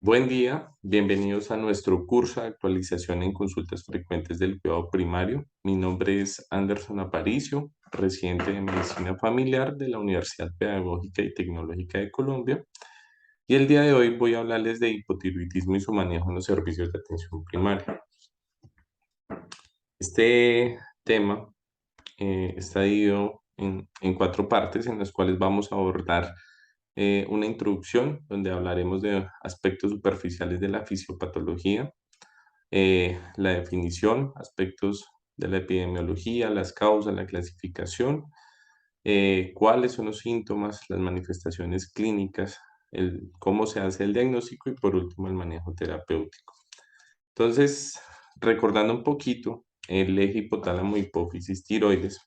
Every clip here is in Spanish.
Buen día, bienvenidos a nuestro curso de actualización en consultas frecuentes del cuidado primario. Mi nombre es Anderson Aparicio, residente de Medicina Familiar de la Universidad Pedagógica y Tecnológica de Colombia. Y el día de hoy voy a hablarles de hipotiroidismo y su manejo en los servicios de atención primaria. Este tema está dividido en cuatro partes en las cuales vamos a abordar una introducción donde hablaremos de aspectos superficiales de la fisiopatología, la definición, aspectos de la epidemiología, las causas, la clasificación, cuáles son los síntomas, las manifestaciones clínicas, cómo se hace el diagnóstico y por último el manejo terapéutico. Entonces, recordando un poquito el eje hipotálamo hipófisis tiroides,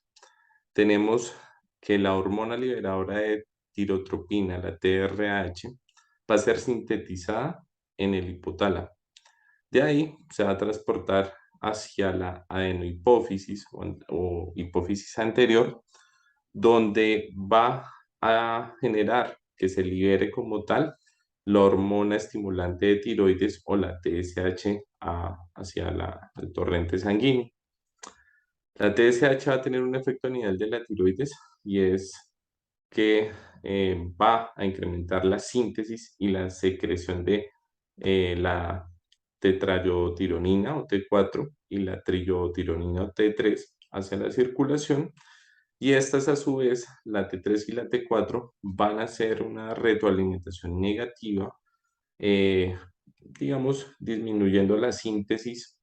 tenemos que la hormona liberadora de tirotropina, la TRH, va a ser sintetizada en el hipotálamo. De ahí se va a transportar hacia la adenohipófisis o hipófisis anterior, donde va a generar que se libere como tal la hormona estimulante de tiroides o la TSH hacia el torrente sanguíneo. La TSH va a tener un efecto a nivel de la tiroides y es que va a incrementar la síntesis y la secreción de la tetrayotironina o T4 y la triyotironina o T3 hacia la circulación, y estas a su vez, la T3 y la T4, van a hacer una retroalimentación negativa, digamos, disminuyendo la síntesis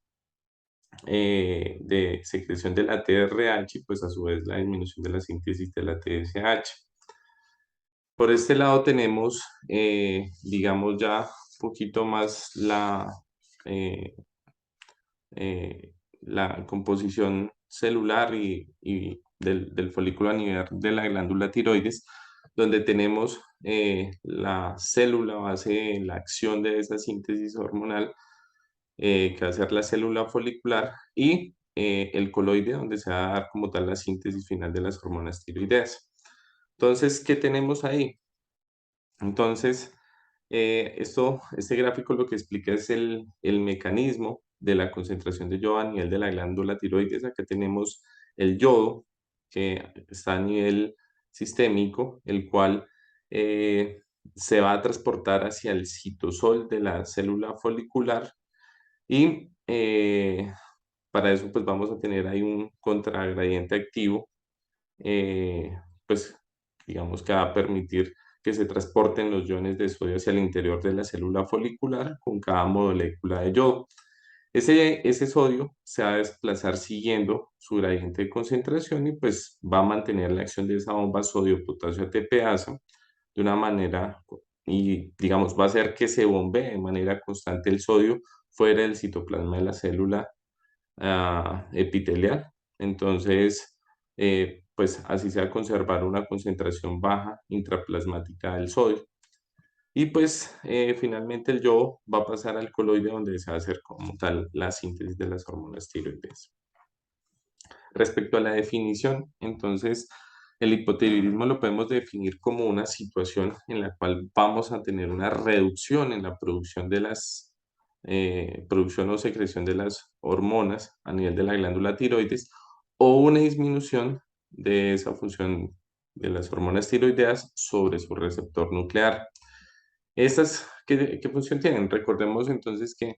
de secreción de la TRH y pues a su vez la disminución de la síntesis de la TSH. Por este lado tenemos, digamos, ya un poquito más eh, la composición celular y del folículo a nivel de la glándula tiroides, donde tenemos la célula base de la acción de esa síntesis hormonal, que va a ser la célula folicular, y el coloide, donde se va a dar como tal la síntesis final de las hormonas tiroideas. Entonces, ¿qué tenemos ahí? Entonces, este gráfico lo que explica es el mecanismo de la concentración de yodo a nivel de la glándula tiroides. Acá tenemos el yodo, que está a nivel sistémico, el cual eh, se va a transportar hacia el citosol de la célula folicular y para eso pues vamos a tener ahí un contragradiente activo, eh, pues digamos que va a permitir que se transporten los iones de sodio hacia el interior de la célula folicular con cada molécula de yodo. Ese sodio se va a desplazar siguiendo su gradiente de concentración y pues va a mantener la acción de esa bomba sodio-potasio ATPasa de una manera, y digamos va a hacer que se bombee de manera constante el sodio fuera del citoplasma de la célula epitelial. Entonces, pues así se va a conservar una concentración baja intraplasmática del sodio. Y pues finalmente el yodo va a pasar al coloide donde se va a hacer como tal la síntesis de las hormonas tiroideas. Respecto a la definición, entonces el hipotiroidismo lo podemos definir como una situación en la cual vamos a tener una reducción en la producción de producción o secreción de las hormonas a nivel de la glándula tiroides, o una disminución de esa función de las hormonas tiroideas sobre su receptor nuclear. ¿Estas qué función tienen? Recordemos entonces que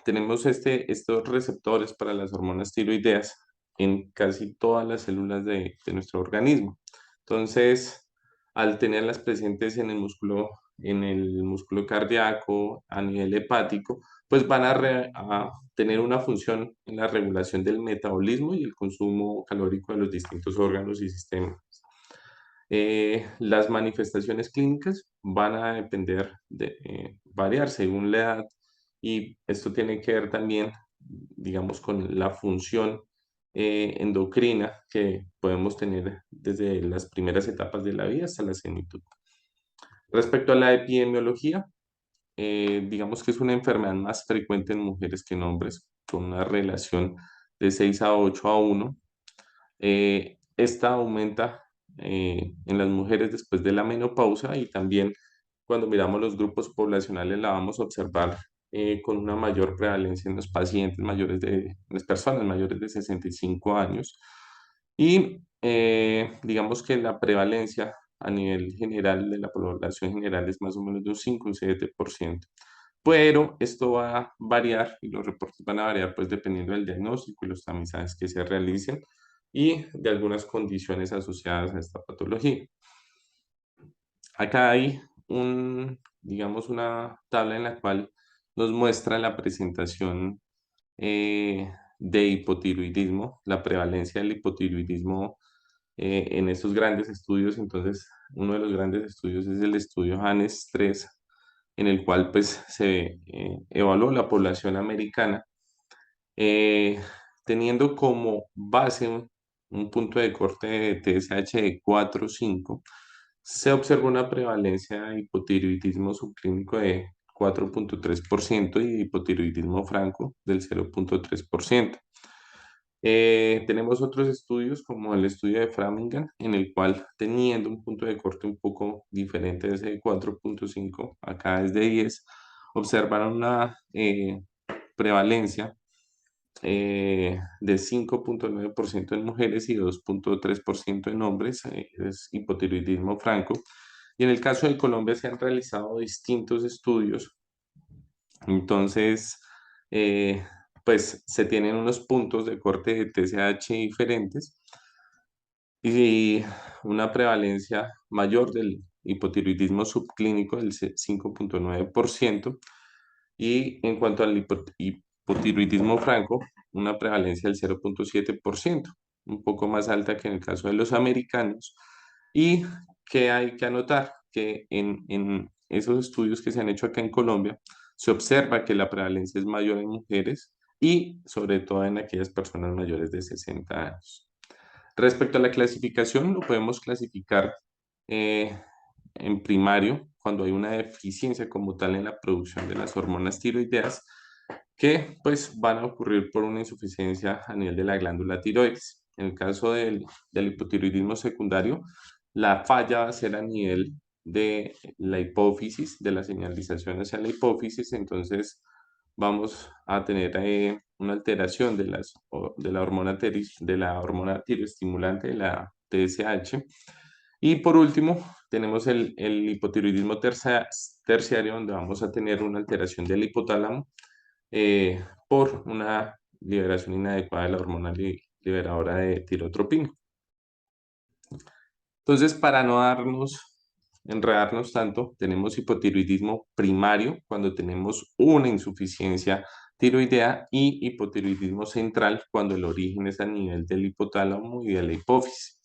tenemos estos receptores para las hormonas tiroideas en casi todas las células de nuestro organismo. Entonces, al tenerlas presentes en el músculo cardíaco, a nivel hepático, pues van a tener una función en la regulación del metabolismo y el consumo calórico de los distintos órganos y sistemas. Las manifestaciones clínicas van a depender variar según la edad, y esto tiene que ver también, digamos, con la función endocrina que podemos tener desde las primeras etapas de la vida hasta la senitud. Respecto a la epidemiología, digamos que es una enfermedad más frecuente en mujeres que en hombres, con una relación de 6 a 8 a 1. Esta aumenta en las mujeres después de la menopausia y también cuando miramos los grupos poblacionales, la vamos a observar con una mayor prevalencia en los pacientes mayores en las personas mayores de 65 años. Y digamos que la prevalencia a nivel general de la población general es más o menos de un 5 un 7%. Pero esto va a variar y los reportes van a variar pues dependiendo del diagnóstico y los tamizajes que se realicen y de algunas condiciones asociadas a esta patología. Acá hay digamos, una tabla en la cual nos muestra la presentación de hipotiroidismo, la prevalencia del hipotiroidismo en estos grandes estudios. Entonces, uno de los grandes estudios es el estudio Hannes 3, en el cual pues se evaluó la población americana eh, teniendo como base un punto de corte de TSH de 4 o 5, se observó una prevalencia de hipotiroidismo subclínico de 4,3% y hipotiroidismo franco del 0,3%. Tenemos otros estudios como el estudio de Framingham, en el cual teniendo un punto de corte un poco diferente de ese de 4,5, acá es de 10, observaron una prevalencia de 5,9% en mujeres y 2,3% en hombres, es hipotiroidismo franco. Y en el caso de Colombia se han realizado distintos estudios. Entonces, eh, pues se tienen unos puntos de corte de TSH diferentes y una prevalencia mayor del hipotiroidismo subclínico del 5,9%. Y en cuanto al hipotiroidismo franco, una prevalencia del 0,7%, un poco más alta que en el caso de los americanos. Y que hay que anotar que en esos estudios que se han hecho acá en Colombia, se observa que la prevalencia es mayor en mujeres y sobre todo en aquellas personas mayores de 60 años. Respecto a la clasificación, lo podemos clasificar eh, en primario, cuando hay una deficiencia como tal en la producción de las hormonas tiroideas, que pues van a ocurrir por una insuficiencia a nivel de la glándula tiroides. En el caso del hipotiroidismo secundario, la falla va a ser a nivel de la hipófisis, de la señalización hacia la hipófisis. Entonces vamos a tener una alteración de la hormona tiroestimulante, de la TSH. Y por último, tenemos el hipotiroidismo terciario, donde vamos a tener una alteración del hipotálamo por una liberación inadecuada de la hormona liberadora de tirotropina. Entonces, para no enredarnos tanto, tenemos hipotiroidismo primario cuando tenemos una insuficiencia tiroidea y hipotiroidismo central cuando el origen es a nivel del hipotálamo y de la hipófisis.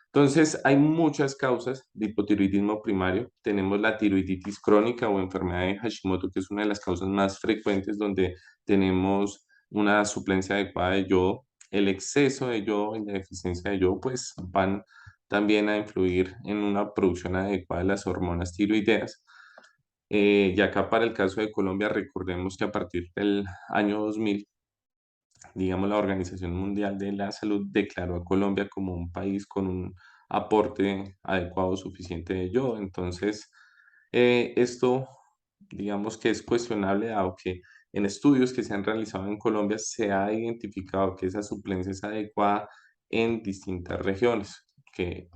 Entonces, hay muchas causas de hipotiroidismo primario. Tenemos la tiroiditis crónica o enfermedad de Hashimoto, que es una de las causas más frecuentes donde tenemos una suplencia adecuada de yodo. El exceso de yodo y la deficiencia de yodo, pues van también a influir en una producción adecuada de las hormonas tiroideas. Y acá para el caso de Colombia, recordemos que a partir del año 2000, digamos, la Organización Mundial de la Salud declaró a Colombia como un país con un aporte adecuado, suficiente de yodo. Entonces, esto, digamos que es cuestionable, dado que en estudios que se han realizado en Colombia se ha identificado que esa suplencia es adecuada en distintas regiones, que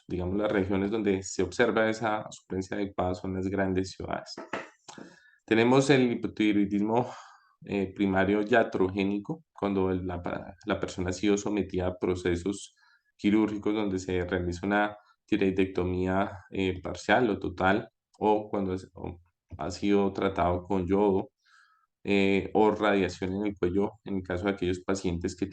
digamos, las regiones donde se observa esa suplencia adecuada son las grandes ciudades. Tenemos el hipotiroidismo primario iatrogénico, cuando la persona ha sido sometida a procesos quirúrgicos donde se realiza una tiroidectomía parcial o total, o cuando o ha sido tratado con yodo o radiación en el cuello, en el caso de aquellos pacientes que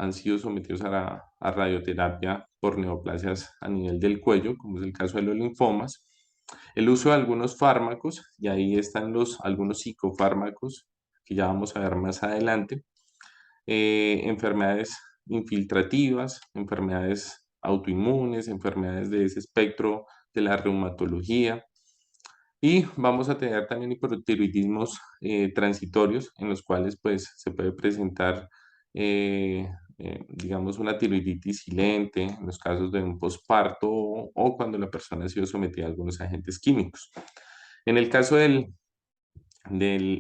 han sido sometidos a radioterapia por neoplasias a nivel del cuello, como es el caso de los linfomas. El uso de algunos fármacos, y ahí están algunos psicofármacos que ya vamos a ver más adelante. Enfermedades infiltrativas, enfermedades autoinmunes, enfermedades de ese espectro de la reumatología. Y vamos a tener también hipotiroidismos transitorios, en los cuales pues se puede presentar digamos, una tiroiditis silente, en los casos de un posparto o cuando la persona ha sido sometida a algunos agentes químicos. En el caso del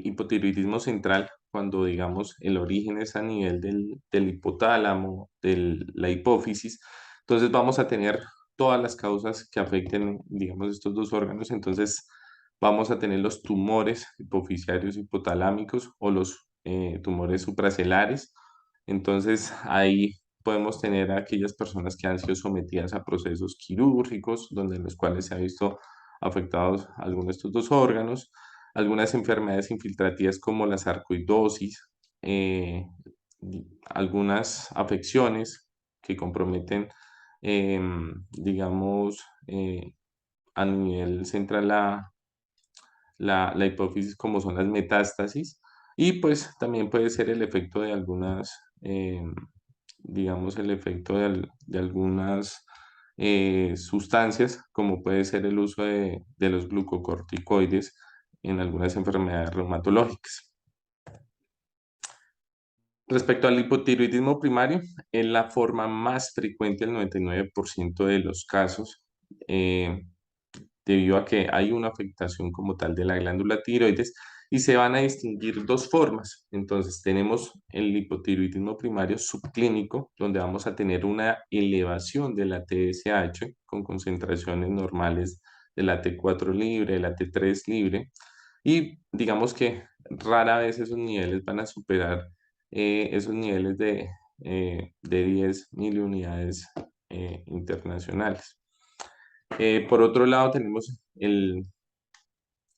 hipotiroidismo central, cuando digamos el origen es a nivel del hipotálamo, de la hipófisis, entonces vamos a tener todas las causas que afecten, digamos, estos dos órganos. Entonces vamos a tener los tumores hipofisiarios hipotalámicos o los tumores supracelares. Entonces ahí podemos tener a aquellas personas que han sido sometidas a procesos quirúrgicos, donde en los cuales se ha visto afectados algunos de estos dos órganos, algunas enfermedades infiltrativas como la sarcoidosis, algunas afecciones que comprometen, digamos, a nivel central la hipófisis, como son las metástasis, y pues también puede ser el efecto de algunas, digamos, el efecto de algunas sustancias, como puede ser el uso de los glucocorticoides en algunas enfermedades reumatológicas. Respecto al hipotiroidismo primario, es la forma más frecuente del 99% de los casos, eh, debido a que hay una afectación como tal de la glándula tiroides y se van a distinguir dos formas. Entonces, tenemos el hipotiroidismo primario subclínico, donde vamos a tener una elevación de la TSH con concentraciones normales de la T4 libre, de la T3 libre, y digamos que rara vez esos niveles van a superar esos niveles de 10 miliunidades internacionales. Por otro lado, tenemos el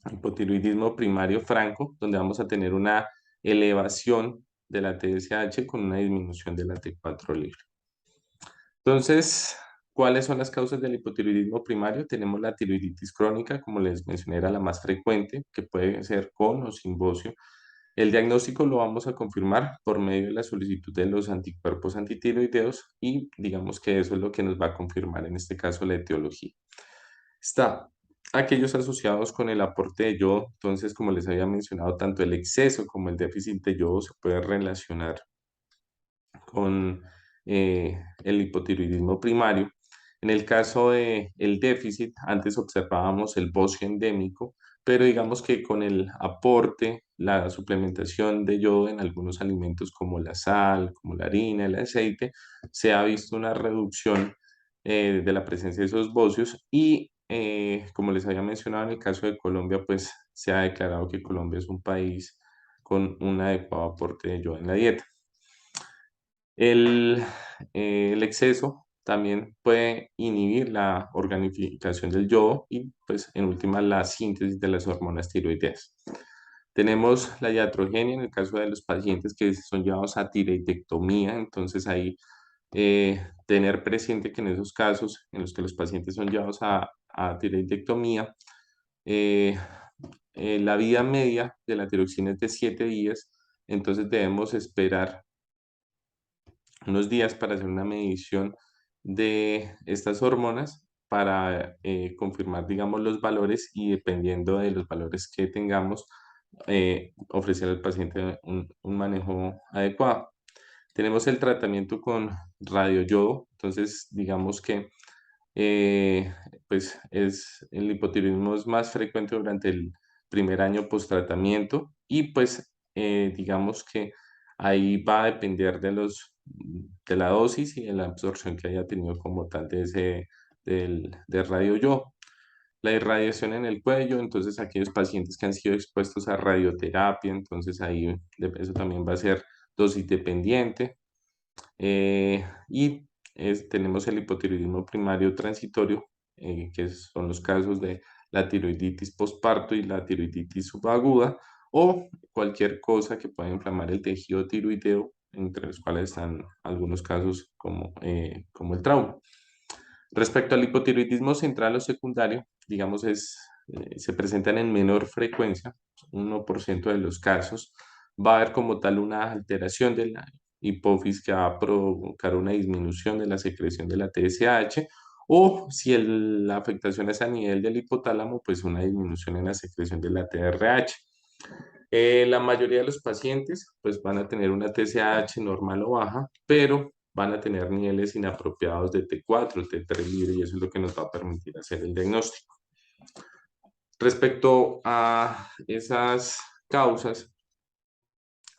hipotiroidismo primario franco, donde vamos a tener una elevación de la TSH con una disminución de la T4 libre. Entonces, ¿cuáles son las causas del hipotiroidismo primario? Tenemos la tiroiditis crónica, como les mencioné, era la más frecuente, que puede ser con o sin bocio. El diagnóstico lo vamos a confirmar por medio de la solicitud de los anticuerpos antitiroideos y digamos que eso es lo que nos va a confirmar en este caso la etiología. Está aquellos asociados con el aporte de yodo. Entonces, como les había mencionado, tanto el exceso como el déficit de yodo se puede relacionar con el hipotiroidismo primario. En el caso de el déficit, antes observábamos el bocio endémico, pero digamos que con el aporte, la suplementación de yodo en algunos alimentos como la sal, como la harina, el aceite, se ha visto una reducción de la presencia de esos bocios y como les había mencionado en el caso de Colombia, pues se ha declarado que Colombia es un país con un adecuado aporte de yodo en la dieta. El, el exceso también puede inhibir la organificación del yodo y, pues, en última, la síntesis de las hormonas tiroideas. Tenemos la iatrogenia en el caso de los pacientes que son llevados a tiroidectomía, entonces ahí tener presente que en esos casos en los que los pacientes son llevados a tiroidectomía, eh, la vida media de la tiroxina es de 7 días, entonces debemos esperar unos días para hacer una medición de estas hormonas para confirmar, digamos, los valores y dependiendo de los valores que tengamos, ofrecer al paciente un manejo adecuado. Tenemos el tratamiento con radioyodo, entonces digamos que eh, pues el hipotiroidismo es más frecuente durante el primer año post-tratamiento y pues digamos que ahí va a depender de la dosis y de la absorción que haya tenido como tal de radioyodo. La irradiación en el cuello, entonces aquellos pacientes que han sido expuestos a radioterapia, entonces ahí eso también va a ser dosis dependiente. Y tenemos el hipotiroidismo primario transitorio, que son los casos de la tiroiditis postparto y la tiroiditis subaguda, o cualquier cosa que pueda inflamar el tejido tiroideo, entre los cuales están algunos casos como el trauma. Respecto al hipotiroidismo central o secundario, digamos, se presentan en menor frecuencia, 1% de los casos. Va a haber como tal una alteración de la hipófisis que va a provocar una disminución de la secreción de la TSH, o si la afectación es a nivel del hipotálamo, pues una disminución en la secreción de la TRH. La mayoría de los pacientes pues van a tener una TSH normal o baja, pero van a tener niveles inapropiados de T4, T3 libre, y eso es lo que nos va a permitir hacer el diagnóstico. Respecto a esas causas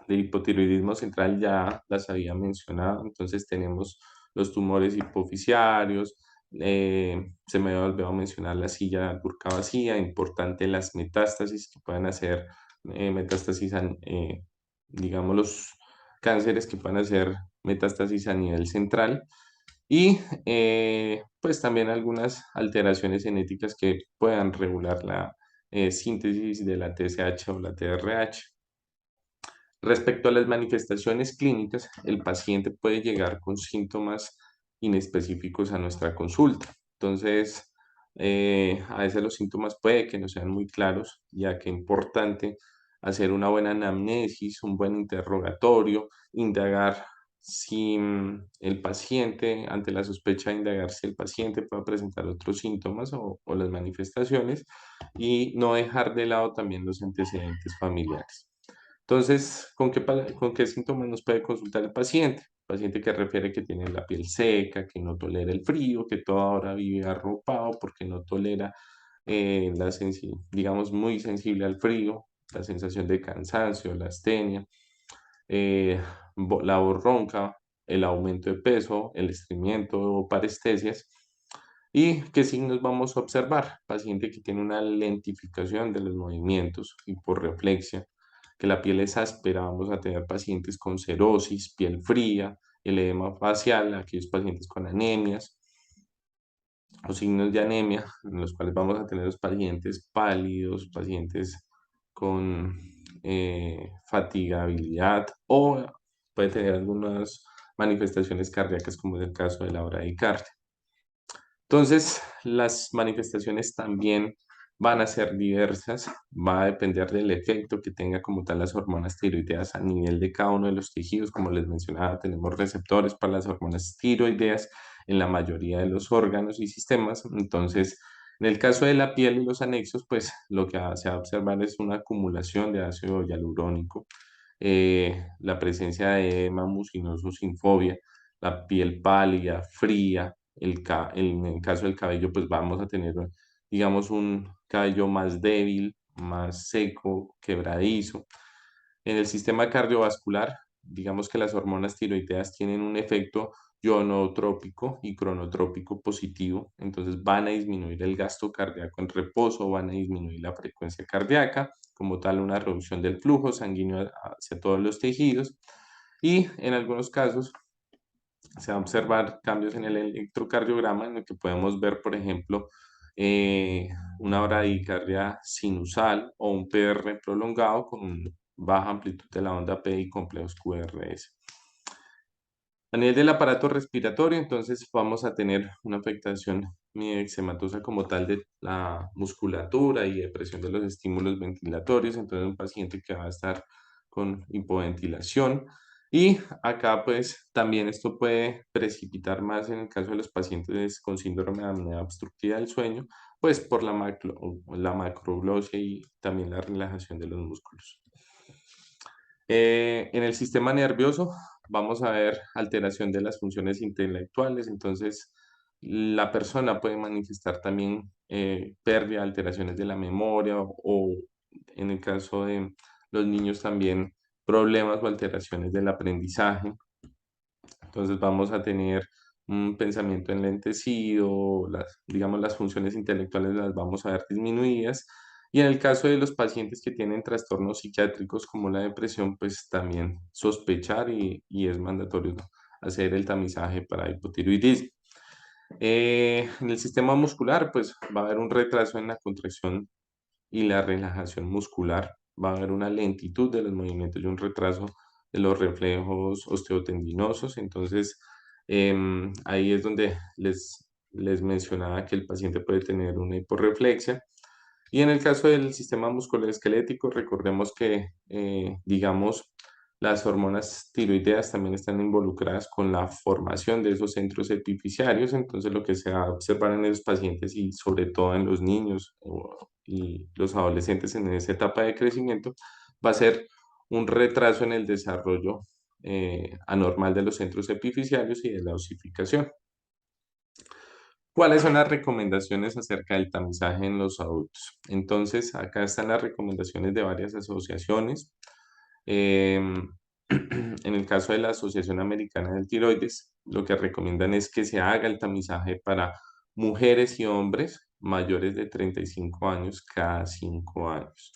del hipotiroidismo central, ya las había mencionado. Entonces tenemos los tumores hipofisiarios, se me había olvidado mencionar la silla turca vacía, importante las metástasis que pueden hacer metástasis, digamos los cánceres que pueden hacer metástasis a nivel central, y pues también algunas alteraciones genéticas que puedan regular la síntesis de la TSH o la TRH. Respecto a las manifestaciones clínicas, el paciente puede llegar con síntomas inespecíficos a nuestra consulta. Entonces, a veces los síntomas puede que no sean muy claros, ya que es importante hacer una buena anamnesis, un buen interrogatorio, indagar si el paciente, ante la sospecha de indagar si el paciente puede presentar otros síntomas o las manifestaciones, y no dejar de lado también los antecedentes familiares. Entonces, con qué síntomas nos puede consultar el paciente? Paciente que refiere que tiene la piel seca, que no tolera el frío, que toda hora vive arropado porque no tolera, digamos, muy sensible al frío, la sensación de cansancio, la astenia, eh, la voz ronca, el aumento de peso, el estreñimiento o parestesias. ¿Y qué signos vamos a observar? Paciente que tiene una lentificación de los movimientos, hiporreflexia, que la piel es áspera. Vamos a tener pacientes con cerosis, piel fría, el edema facial, aquellos pacientes con anemias o signos de anemia, en los cuales vamos a tener los pacientes pálidos, pacientes con fatigabilidad, o puede tener algunas manifestaciones cardíacas, como es el caso de la bradicardia. Entonces, las manifestaciones también van a ser diversas, va a depender del efecto que tenga como tal las hormonas tiroideas a nivel de cada uno de los tejidos. Como les mencionaba, tenemos receptores para las hormonas tiroideas en la mayoría de los órganos y sistemas. Entonces, en el caso de la piel y los anexos, pues lo que se va a observar es una acumulación de ácido hialurónico, la presencia de edema mucinoso sin fobia, la piel pálida, fría, en el caso del cabello, pues vamos a tener, digamos, un cabello más débil, más seco, quebradizo. En el sistema cardiovascular, digamos que las hormonas tiroideas tienen un efecto ionotrópico y cronotrópico positivo, entonces van a disminuir el gasto cardíaco en reposo, van a disminuir la frecuencia cardíaca, como tal una reducción del flujo sanguíneo hacia todos los tejidos, y en algunos casos se va a observar cambios en el electrocardiograma, en el que podemos ver, por ejemplo, eh, una bradicardia sinusal o un PR prolongado con baja amplitud de la onda P y complejos QRS. A nivel del aparato respiratorio, entonces vamos a tener una afectación eczematosa como tal de la musculatura y depresión de los estímulos ventilatorios. Entonces, un paciente que va a estar con hipoventilación. Y acá, pues, también esto puede precipitar más en el caso de los pacientes con síndrome de apnea obstructiva del sueño, pues por la macroglosia y también la relajación de los músculos. En el sistema nervioso vamos a ver alteración de las funciones intelectuales. Entonces la persona puede manifestar también pérdida, alteraciones de la memoria, o en el caso de los niños también problemas o alteraciones del aprendizaje. Entonces vamos a tener un pensamiento enlentecido, digamos, las funciones intelectuales las vamos a ver disminuidas. Y en el caso de los pacientes que tienen trastornos psiquiátricos como la depresión, pues también sospechar, y es mandatorio, ¿no?, hacer el tamizaje para hipotiroidismo. En el sistema muscular, pues va a haber un retraso en la contracción y la relajación muscular, va a haber una lentitud de los movimientos y un retraso de los reflejos osteotendinosos. Entonces, ahí es donde les mencionaba que el paciente puede tener una hiporreflexia. Y en el caso del sistema musculoesquelético, recordemos que, digamos, las hormonas tiroideas también están involucradas con la formación de esos centros epifisiarios. Entonces, lo que se va a observar en esos pacientes, y sobre todo en los niños y los adolescentes en esa etapa de crecimiento, va a ser un retraso en el desarrollo anormal de los centros epifisiarios y de la osificación. ¿Cuáles son las recomendaciones acerca del tamizaje en los adultos? Entonces, acá están las recomendaciones de varias asociaciones. Em, en el caso de la Asociación Americana del Tiroides, lo que recomiendan es que se haga el tamizaje para mujeres y hombres mayores de 35 años cada 5 años.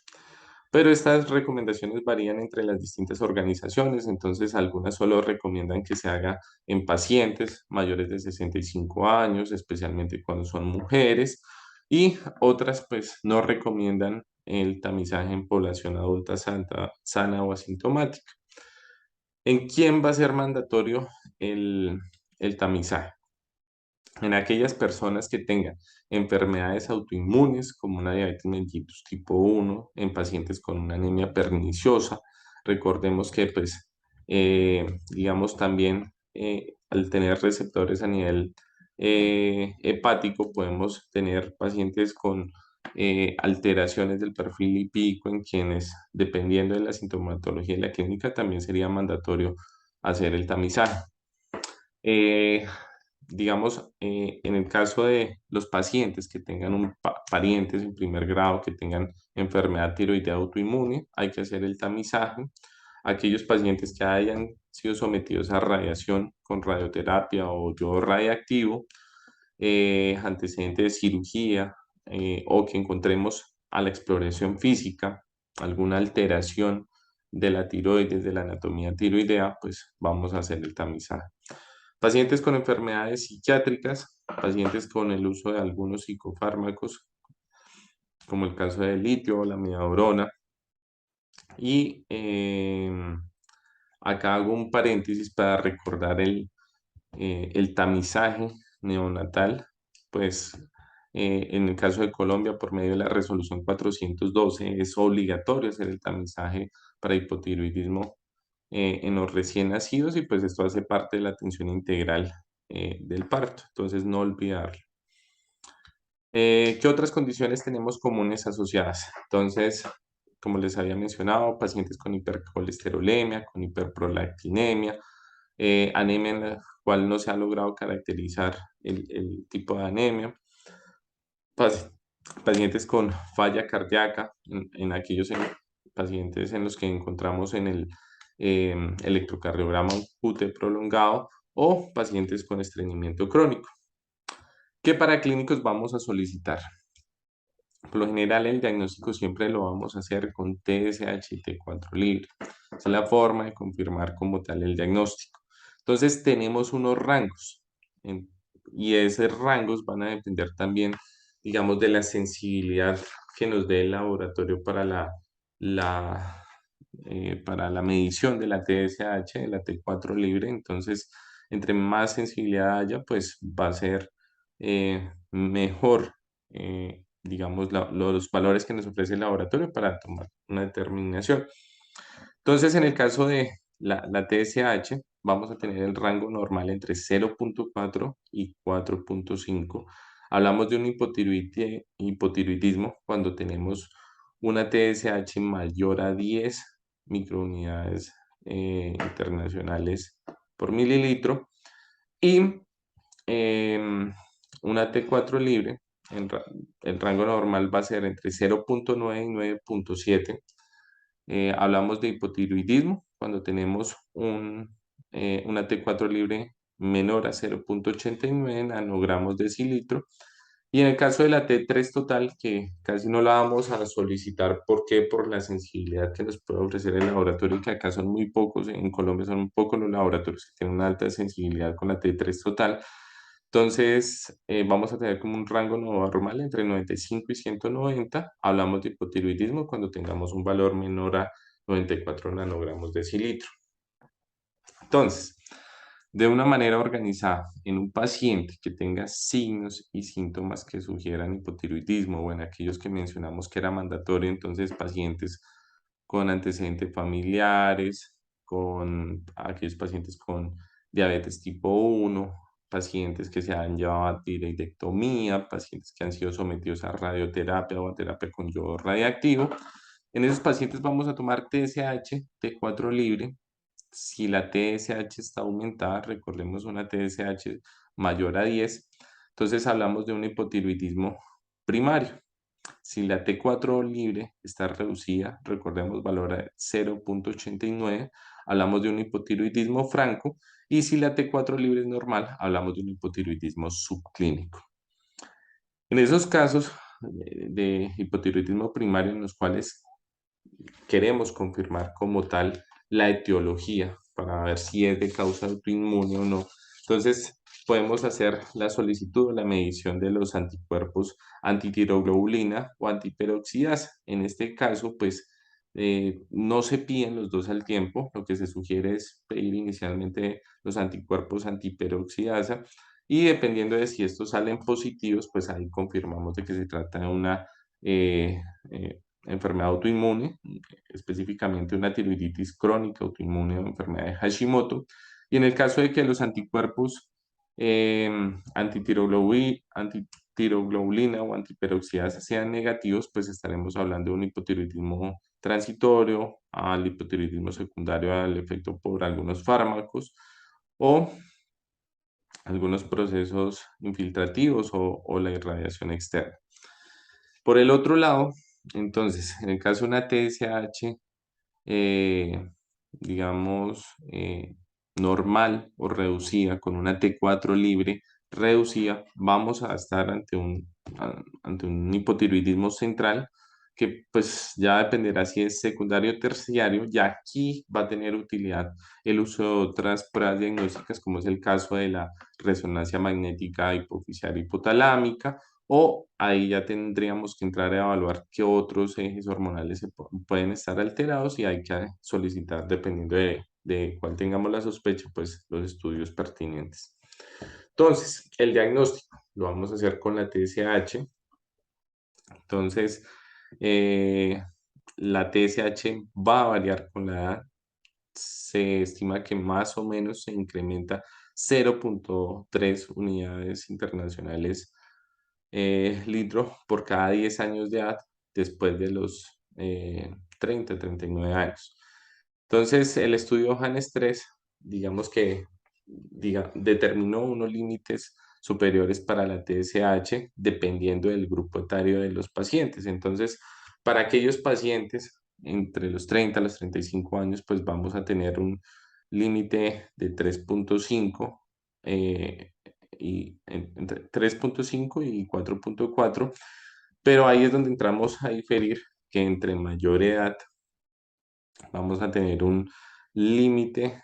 Pero estas recomendaciones varían entre las distintas organizaciones, entonces algunas solo recomiendan que se haga en pacientes mayores de 65 años, especialmente cuando son mujeres, y otras pues no recomiendan el tamizaje en población adulta sana o asintomática. ¿En quién va a ser mandatorio el tamizaje? En aquellas personas que tengan enfermedades autoinmunes como una diabetes mellitus tipo 1, en pacientes con una anemia perniciosa. Recordemos que, pues, digamos, también al tener receptores a nivel hepático, podemos tener pacientes con alteraciones del perfil lipídico en quienes, dependiendo de la sintomatología y la clínica, también sería mandatorio hacer el tamizaje. Eh, digamos, en el caso de los pacientes que tengan parientes en primer grado que tengan enfermedad tiroidea autoinmune, hay que hacer el tamizaje. Aquellos pacientes que hayan sido sometidos a radiación con radioterapia o yodo radiactivo, antecedentes de cirugía o que encontremos a la exploración física alguna alteración de la tiroides, de la anatomía tiroidea, pues vamos a hacer el tamizaje. Pacientes con enfermedades psiquiátricas, pacientes con el uso de algunos psicofármacos, como el caso del litio o la amiodarona. Y acá hago un paréntesis para recordar el tamizaje neonatal, pues en el caso de Colombia, por medio de la resolución 412, es obligatorio hacer el tamizaje para hipotiroidismo en los recién nacidos y pues esto hace parte de la atención integral del parto, entonces no olvidarlo. ¿Qué otras condiciones tenemos comunes asociadas? Entonces, como les había mencionado, pacientes con hipercolesterolemia, con hiperprolactinemia, anemia en la cual no se ha logrado caracterizar el tipo de anemia, paci- pacientes con falla cardíaca, en aquellos pacientes en los que encontramos en el electrocardiograma un QT prolongado o pacientes con estreñimiento crónico. ¿Qué paraclínicos vamos a solicitar? Por lo general, el diagnóstico siempre lo vamos a hacer con TSH y T4 libre. Esa es la forma de confirmar como tal el diagnóstico. Entonces, tenemos unos rangos en- y esos rangos van a depender también, digamos, de la sensibilidad que nos dé el laboratorio la, para la medición de la TSH, de la T4 libre. Entonces, entre más sensibilidad haya, pues va a ser mejor digamos, los valores que nos ofrece el laboratorio para tomar una determinación. Entonces, en el caso de la TSH, vamos a tener el rango normal entre 0,4 y 4,5. Hablamos de un hipotiroidismo cuando tenemos una TSH mayor a 10 microunidades internacionales por mililitro y una T4 libre, el rango normal va a ser entre 0,9 y 9,7. Hablamos de hipotiroidismo cuando tenemos una T4 libre menor a 0,89 nanogramos decilitro. Y en el caso de la T3 total, que casi no la vamos a solicitar, ¿por qué? Por la sensibilidad que nos puede ofrecer el laboratorio, que acá son muy pocos, en Colombia son muy pocos los laboratorios que tienen una alta sensibilidad con la T3 total. Entonces, vamos a tener como un rango normal entre 95 y 190. Hablamos de hipotiroidismo cuando tengamos un valor menor a 94 nanogramos decilitro. Entonces, de una manera organizada, en un paciente que tenga signos y síntomas que sugieran hipotiroidismo, o en aquellos que mencionamos que era mandatorio, entonces pacientes con antecedentes familiares, con aquellos pacientes con diabetes tipo 1, pacientes que se han llevado a tiroidectomía, pacientes que han sido sometidos a radioterapia o a terapia con yodo radiactivo, En esos pacientes vamos a tomar TSH, T4 libre. Si la TSH está aumentada, recordemos una TSH mayor a 10, entonces hablamos de un hipotiroidismo primario. Si la T4 libre está reducida, recordemos valor a 0.89, hablamos de un hipotiroidismo franco, y si la T4 libre es normal, hablamos de un hipotiroidismo subclínico. En esos casos de hipotiroidismo primario en los cuales queremos confirmar como tal la etiología para ver si es de causa autoinmune o no. Entonces, podemos hacer la solicitud o la medición de los anticuerpos antitiroglobulina o antiperoxidasa. En este caso, pues, no se piden los dos al tiempo. Lo que se sugiere es pedir inicialmente los anticuerpos antiperoxidasa y dependiendo de si estos salen positivos, pues ahí confirmamos de que se trata de una eh, eh, enfermedad autoinmune, específicamente una tiroiditis crónica autoinmune o enfermedad de Hashimoto. Y en el caso de que los anticuerpos antitiroglobulina o antiperoxidasa sean negativos, pues estaremos hablando de un hipotiroidismo transitorio, al hipotiroidismo secundario al efecto por algunos fármacos o algunos procesos infiltrativos o la irradiación externa. Por el otro lado, entonces, en el caso de una TSH, eh, digamos, normal o reducida, con una T4 libre reducida, vamos a estar ante un hipotiroidismo central que pues ya dependerá si es secundario o terciario, y aquí va a tener utilidad el uso de otras pruebas diagnósticas, como es el caso de la resonancia magnética hipoficial hipotalámica, o ahí ya tendríamos que entrar a evaluar qué otros ejes hormonales pueden estar alterados y hay que solicitar, dependiendo de cuál tengamos la sospecha, pues los estudios pertinentes. Entonces, el diagnóstico lo vamos a hacer con la TSH. Entonces, eh, la TSH va a variar con la edad. Se estima que más o menos se incrementa 0.3 unidades internacionales litro por cada 10 años de edad después de los 39 años. Entonces, el estudio Hannes 3, digamos que determinó unos límites superiores para la TSH dependiendo del grupo etario de los pacientes. Entonces, para aquellos pacientes entre los 30 a los 35 años, pues vamos a tener un límite de 3.5 y entre 3.5 y 4.4, pero ahí es donde entramos a diferir que entre mayor edad vamos a tener un límite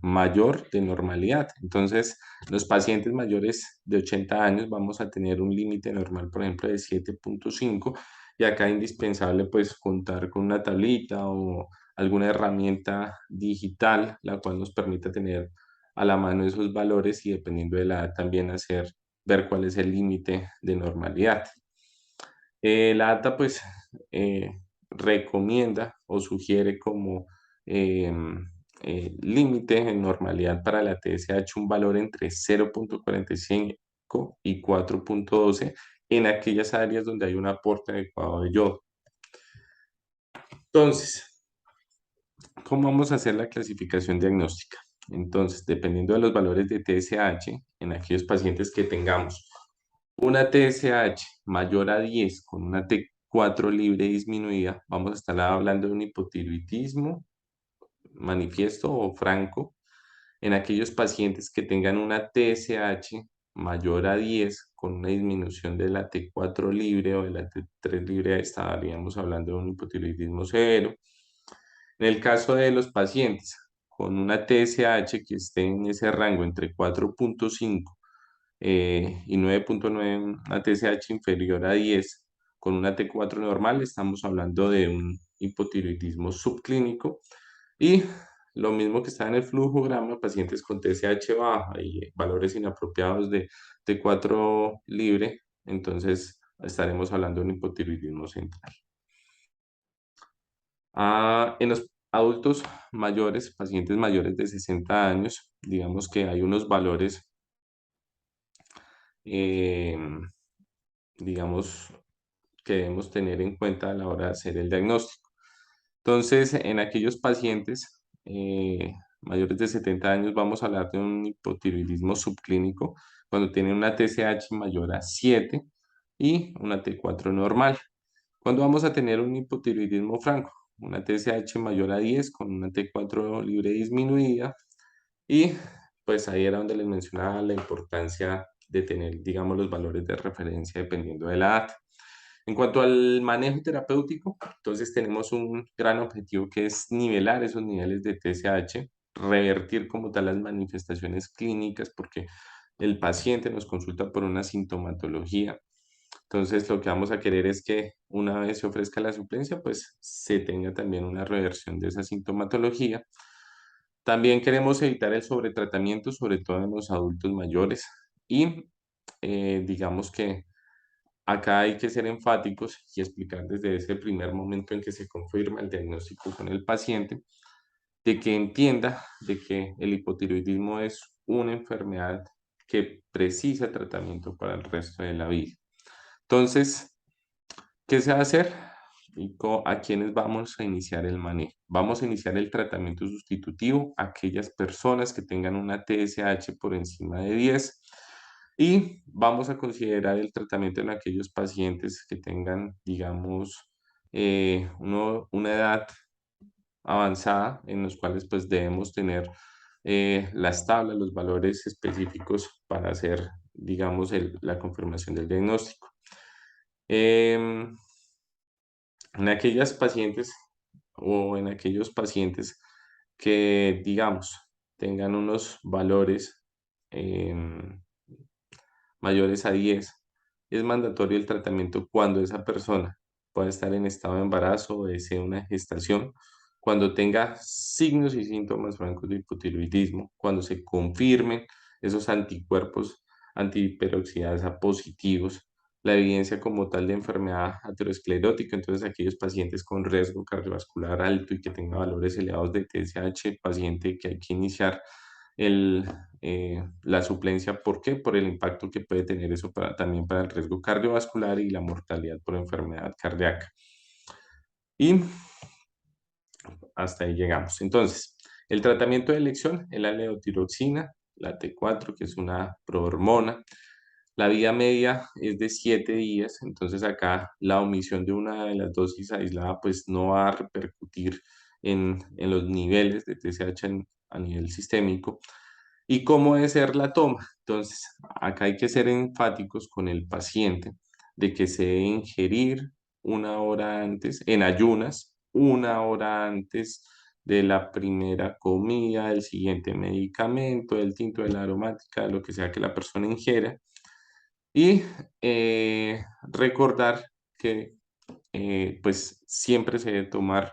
mayor de normalidad. Entonces, los pacientes mayores de 80 años vamos a tener un límite normal, por ejemplo, de 7.5, y acá es indispensable pues contar con una tablita o alguna herramienta digital, la cual nos permita tener a la mano esos valores y dependiendo de la edad también ver cuál es el límite de normalidad. La ATA pues recomienda o sugiere como límite en normalidad para la TSH un valor entre 0.45 y 4.12 en aquellas áreas donde hay un aporte adecuado de yodo. Entonces, ¿cómo vamos a hacer la clasificación diagnóstica? Entonces, dependiendo de los valores de TSH, en aquellos pacientes que tengamos una TSH mayor a 10 con una T4 libre disminuida, vamos a estar hablando de un hipotiroidismo manifiesto o franco. En aquellos pacientes que tengan una TSH mayor a 10 con una disminución de la T4 libre o de la T3 libre, estaríamos hablando de un hipotiroidismo severo. En el caso de los pacientes con una TSH que esté en ese rango entre 4.5 y 9.9, una TSH inferior a 10 con una T4 normal, estamos hablando de un hipotiroidismo subclínico. Y lo mismo que está en el flujograma, pacientes con TSH baja y valores inapropiados de T4 libre, entonces estaremos hablando de un hipotiroidismo central. En los adultos mayores, pacientes mayores de 60 años, digamos que hay unos valores, eh, digamos, que debemos tener en cuenta a la hora de hacer el diagnóstico. Entonces, en aquellos pacientes mayores de 70 años vamos a hablar de un hipotiroidismo subclínico cuando tienen una TSH mayor a 7 y una T4 normal. Cuando vamos a tener un hipotiroidismo franco, una TSH mayor a 10 con una T4 libre disminuida, y pues ahí era donde les mencionaba la importancia de tener, digamos, los valores de referencia dependiendo de la edad. En cuanto al manejo terapéutico, entonces tenemos un gran objetivo que es nivelar esos niveles de TSH, revertir como tal las manifestaciones clínicas, porque el paciente nos consulta por una sintomatología. Entonces, lo que vamos a querer es que una vez se ofrezca la suplencia, pues se tenga también una reversión de esa sintomatología. También queremos evitar el sobretratamiento, sobre todo en los adultos mayores. Y digamos que acá hay que ser enfáticos y explicar desde ese primer momento en que se confirma el diagnóstico con el paciente, de que entienda de que el hipotiroidismo es una enfermedad que precisa tratamiento para el resto de la vida. Entonces, ¿qué se va a hacer? ¿Y a quiénes vamos a iniciar el manejo? Vamos a iniciar el tratamiento sustitutivo a aquellas personas que tengan una TSH por encima de 10 y vamos a considerar el tratamiento en aquellos pacientes que tengan, digamos, una edad avanzada en los cuales pues debemos tener las tablas, los valores específicos para hacer, digamos, la confirmación del diagnóstico. Em, en aquellas pacientes o en aquellos pacientes que, digamos, tengan unos valores em, mayores a 10, es mandatorio el tratamiento cuando esa persona pueda estar en estado de embarazo o desee una gestación, cuando tenga signos y síntomas francos de hipotiroidismo, cuando se confirmen esos anticuerpos antihiperoxidasa positivos, la evidencia como tal de enfermedad aterosclerótica, entonces aquellos pacientes con riesgo cardiovascular alto y que tengan valores elevados de TSH, paciente que hay que iniciar el, la suplencia. ¿Por qué? Por el impacto que puede tener eso también para el riesgo cardiovascular y la mortalidad por enfermedad cardíaca. Y hasta ahí llegamos. Entonces, el tratamiento de elección es la levotiroxina, la T4, que es una prohormona. La vida media es de 7 días, entonces acá la omisión de una de las dosis aislada pues no va a repercutir en los niveles de TSH a nivel sistémico. ¿Y cómo debe ser la toma? Entonces, acá hay que ser enfáticos con el paciente de que se debe ingerir una hora antes, en ayunas, una hora antes de la primera comida, del siguiente medicamento, del tinto, de la aromática, lo que sea que la persona ingiera. Y recordar que pues siempre se debe tomar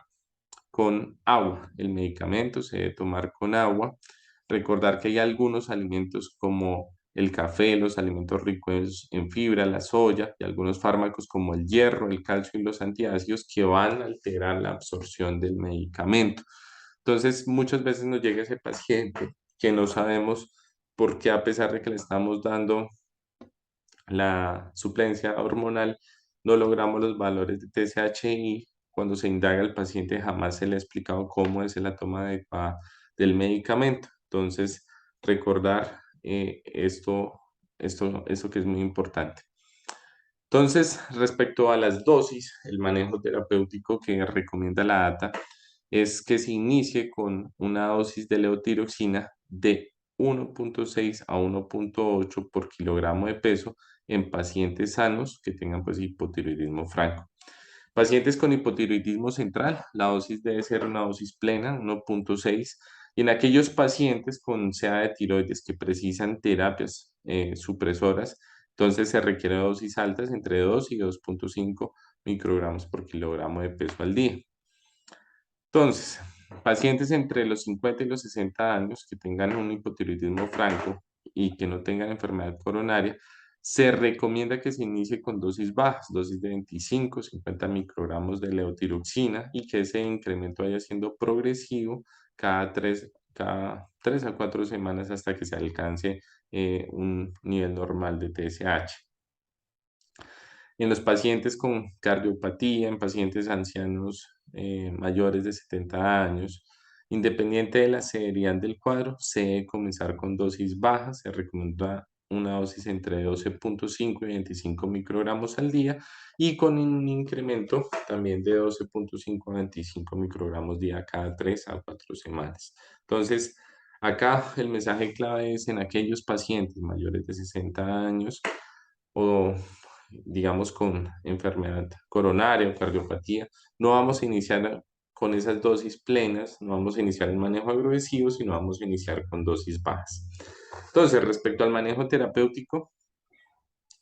con agua. El medicamento se debe tomar con agua. Recordar que hay algunos alimentos como el café, los alimentos ricos en fibra, la soya y algunos fármacos como el hierro, el calcio y los antiácidos que van a alterar la absorción del medicamento. Entonces, muchas veces nos llega ese paciente que no sabemos por qué, a pesar de que le estamos dando la suplencia hormonal, no logramos los valores de TSH y cuando se indaga al paciente jamás se le ha explicado cómo es la toma adecuada del medicamento. Entonces, recordar esto que es muy importante. Entonces, respecto a las dosis, el manejo terapéutico que recomienda la ATA es que se inicie con una dosis de levotiroxina de 1.6 a 1.8 por kilogramo de peso en pacientes sanos que tengan pues hipotiroidismo franco. Pacientes con hipotiroidismo central, la dosis debe ser una dosis plena, 1.6, y en aquellos pacientes con SEA de tiroides que precisan terapias supresoras, entonces se requiere dosis altas entre 2 y 2.5 microgramos por kilogramo de peso al día. Entonces, pacientes entre los 50 y los 60 años que tengan un hipotiroidismo franco y que no tengan enfermedad coronaria, se recomienda que se inicie con dosis bajas, dosis de 25, 50 microgramos de levotiroxina y que ese incremento vaya siendo progresivo cada 3 a 4 semanas hasta que se alcance un nivel normal de TSH. En los pacientes con cardiopatía, en pacientes ancianos mayores de 70 años, independiente de la severidad del cuadro, se debe comenzar con dosis bajas. Se recomienda una dosis entre 12,5 y 25 microgramos al día y con un incremento también de 12,5 a 25 microgramos día cada 3 a 4 semanas. Entonces, acá el mensaje clave es en aquellos pacientes mayores de 60 años o digamos con enfermedad coronaria o cardiopatía, no vamos a iniciar con esas dosis plenas, no vamos a iniciar el manejo agresivo, sino vamos a iniciar con dosis bajas. Entonces, respecto al manejo terapéutico,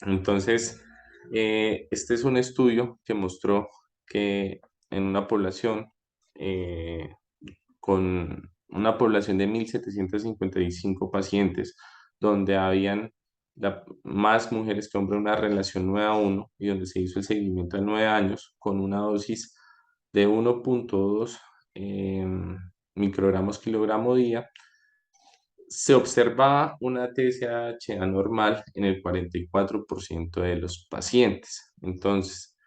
entonces, este es un estudio que mostró que en una población eh, con una población de 1.755 pacientes, donde habían más mujeres que hombres, una relación 9 a 1, y donde se hizo el seguimiento de 9 años con una dosis de 1,2 microgramos kilogramo día, se observaba una TSH anormal en el 44% de los pacientes. Entonces,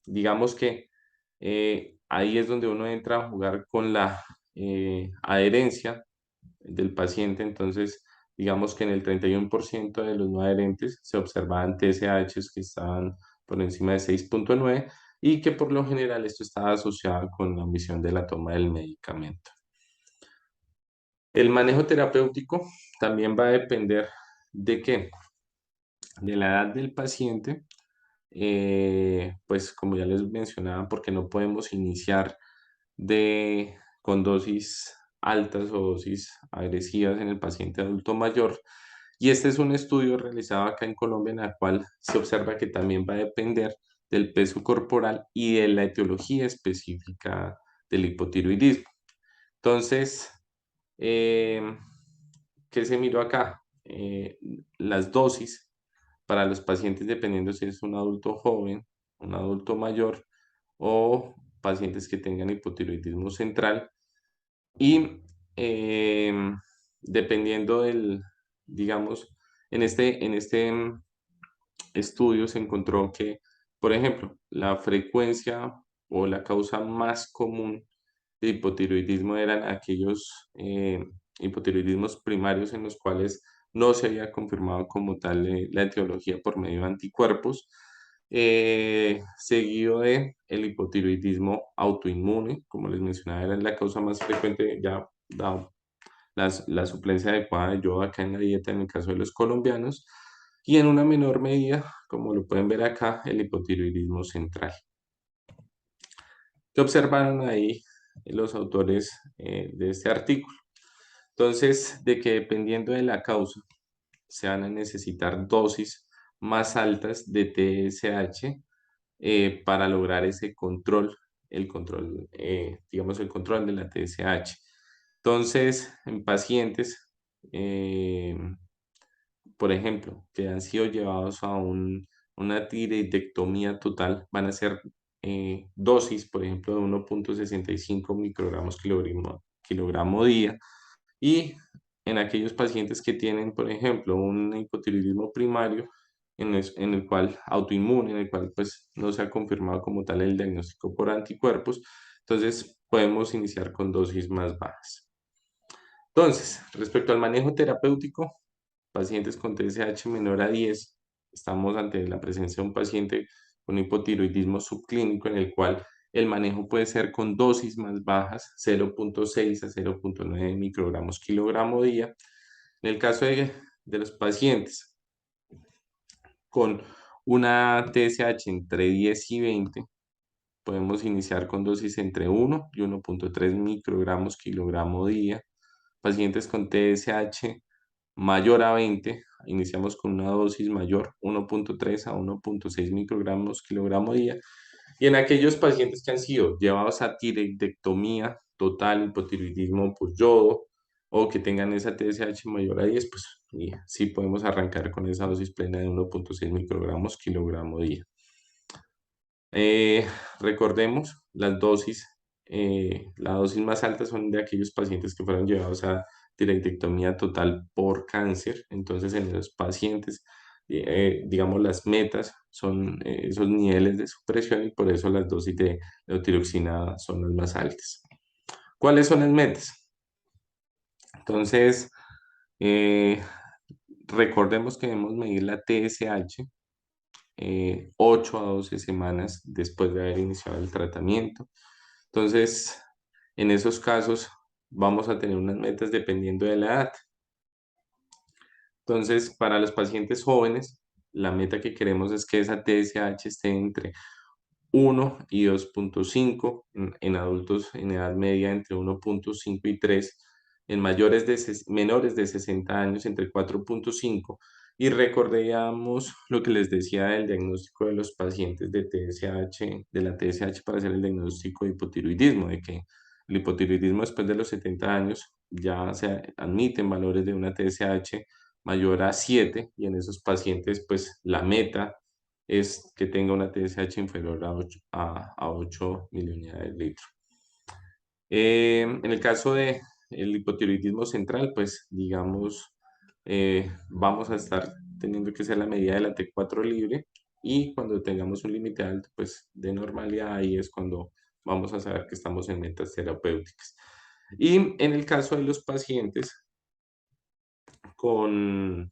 digamos que ahí es donde uno entra a jugar con la adherencia del paciente. Entonces, digamos que en el 31% de los no adherentes se observaban TSHs que estaban por encima de 6,9 y que por lo general esto estaba asociado con la omisión de la toma del medicamento. El manejo terapéutico también va a depender de qué, de la edad del paciente, pues como ya les mencionaba, porque no podemos iniciar con dosis altas o dosis agresivas en el paciente adulto mayor. Y este es un estudio realizado acá en Colombia en el cual se observa que también va a depender del peso corporal y de la etiología específica del hipotiroidismo. Entonces, eh, ¿qué se miró acá? Las dosis para los pacientes, dependiendo si es un adulto joven, un adulto mayor o pacientes que tengan hipotiroidismo central. Y dependiendo digamos, en este estudio se encontró que, por ejemplo, la frecuencia o la causa más común de hipotiroidismo eran aquellos hipotiroidismos primarios en los cuales no se había confirmado como tal la etiología por medio de anticuerpos, seguido de el hipotiroidismo autoinmune, como les mencionaba, era la causa más frecuente, ya dado la suplencia adecuada de yodo acá en la dieta, en el caso de los colombianos, y en una menor medida, como lo pueden ver acá, el hipotiroidismo central. ¿Qué observaron ahí los autores de este artículo? Entonces, de que dependiendo de la causa, se van a necesitar dosis más altas de TSH para lograr ese control, digamos, el control de la TSH. Entonces, en pacientes, eh, por ejemplo, que han sido llevados a una tiroidectomía total, van a ser dosis, por ejemplo, de 1,65 microgramos kilogramo día. Y en aquellos pacientes que tienen, por ejemplo, un hipotiroidismo primario, en el cual autoinmune, en el cual pues no se ha confirmado como tal el diagnóstico por anticuerpos, entonces podemos iniciar con dosis más bajas. Entonces, respecto al manejo terapéutico, pacientes con TSH menor a 10, estamos ante la presencia de un paciente con hipotiroidismo subclínico en el cual el manejo puede ser con dosis más bajas, 0,6 a 0,9 microgramos kilogramo día. En el caso de los pacientes con una TSH entre 10 y 20, podemos iniciar con dosis entre 1 y 1,3 microgramos kilogramo día. Pacientes con TSH mayor a 20, iniciamos con una dosis mayor, 1,3 a 1,6 microgramos kilogramo día. Y en aquellos pacientes que han sido llevados a tiroidectomía total, hipotiroidismo por yodo, o que tengan esa TSH mayor a 10, pues sí podemos arrancar con esa dosis plena de 1,6 microgramos kilogramo día. Recordemos, la dosis más alta son de aquellos pacientes que fueron llevados a tiroidectomía total por cáncer. Entonces, en los pacientes digamos, las metas son esos niveles de supresión y por eso las dosis de levotiroxina son las más altas. ¿Cuáles son las metas? Entonces, eh, recordemos que debemos medir la TSH 8 a 12 semanas después de haber iniciado el tratamiento. Entonces, en esos casos vamos a tener unas metas dependiendo de la edad. Entonces, para los pacientes jóvenes, la meta que queremos es que esa TSH esté entre 1 y 2.5, en adultos en edad media entre 1.5 y 3, en menores de 60 años entre 4.5. Y recordemos lo que les decía del diagnóstico de los pacientes de TSH, de la TSH para hacer el diagnóstico de hipotiroidismo, de que el hipotiroidismo después de los 70 años ya se admiten valores de una TSH mayor a 7 y en esos pacientes pues la meta es que tenga una TSH inferior a 8 miliunidades de litro. En el caso de el hipotiroidismo central, pues digamos, vamos a estar teniendo que ser la medida de la T4 libre y cuando tengamos un límite alto, pues de normalidad, ahí es cuando vamos a saber que estamos en metas terapéuticas. Y en el caso de los pacientes con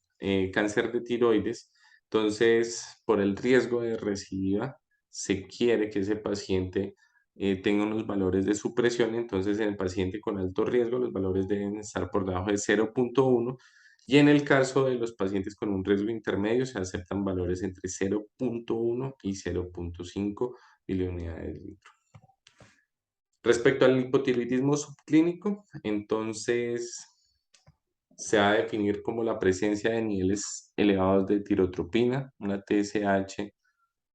cáncer de tiroides. Entonces, por el riesgo de recidiva, se quiere que ese paciente tenga unos valores de supresión. Entonces, en el paciente con alto riesgo, los valores deben estar por debajo de 0.1. Y en el caso de los pacientes con un riesgo intermedio, se aceptan valores entre 0.1 y 0.5 miliunidades de litro. Respecto al hipotiroidismo subclínico, entonces se va a definir como la presencia de niveles elevados de tirotropina, una TSH,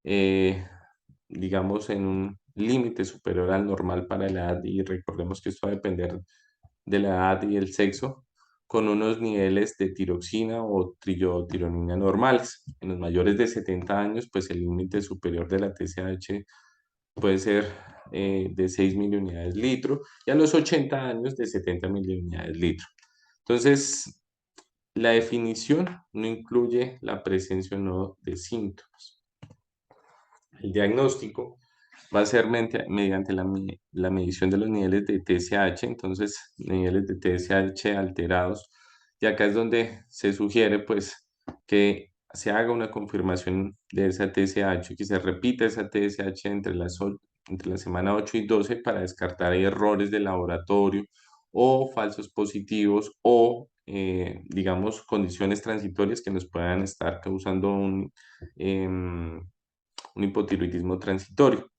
eh, digamos, en un límite superior al normal para la edad, y recordemos que esto va a depender de la edad y el sexo, con unos niveles de tiroxina o triiotironina normales. En los mayores de 70 años, pues el límite superior de la TSH puede ser de 6 mil unidades litro, y a los 80 años de 70 mil unidades litro. Entonces, la definición no incluye la presencia o no de síntomas. El diagnóstico va a ser mediante la medición de los niveles de TSH, entonces niveles de TSH alterados. Y acá es donde se sugiere pues que se haga una confirmación de esa TSH, que se repita esa TSH entre la semana 8 y 12 para descartar errores de laboratorio o falsos positivos o, digamos, condiciones transitorias que nos puedan estar causando un hipotiroidismo transitorio.